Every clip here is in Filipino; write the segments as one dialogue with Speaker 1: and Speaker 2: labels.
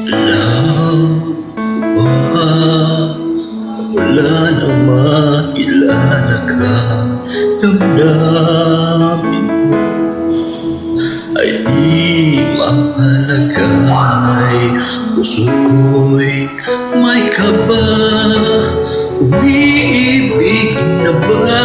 Speaker 1: Alam mo ba, wala nang makilala ka. Damdamin mo ay di mapalagay. Puso ko'y may kaba, umiibig na ba?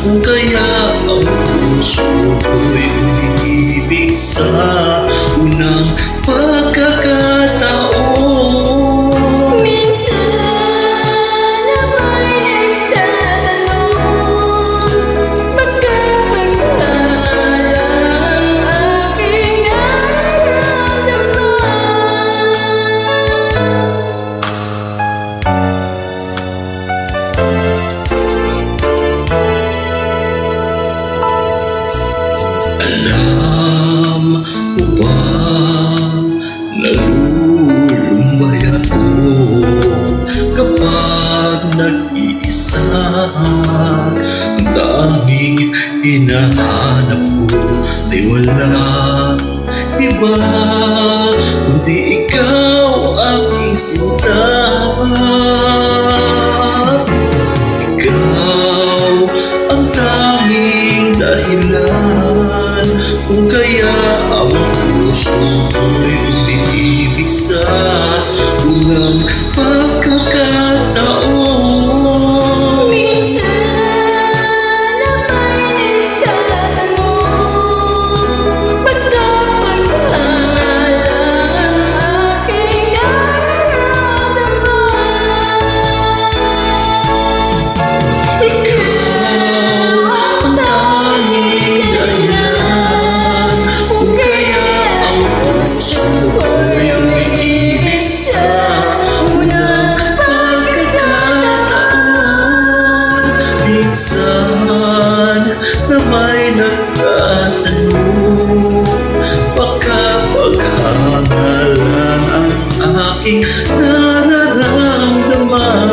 Speaker 1: Kung kaya ang puso ko'y umiibig sa unang pagkakataon.
Speaker 2: Minsan na may nagtatanong, pagkapagkalang aking
Speaker 1: Alam mo ba, nalulumbay ako kapag nag-iisa. Ang tanging hinahanap ko ay walang iba, kundi ikaw aking sinta. Ikaw ang tanging dahilan kung kaya ang puso ko'y umiibig sa unang pagkakataon.
Speaker 2: minsan na may nagtatanong, pagkapagkalang aking nararamdaman. Ikaw ang tanging dahilan kung kaya ang puso ko'y umiibig sa unang pagkakataon.
Speaker 1: Minsan na may nagtatanong, baka paghangalan ang aking nararamdaman.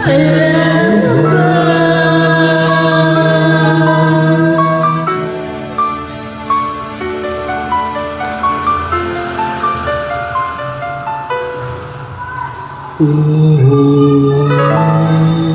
Speaker 2: Alam mo ba?
Speaker 1: Oh,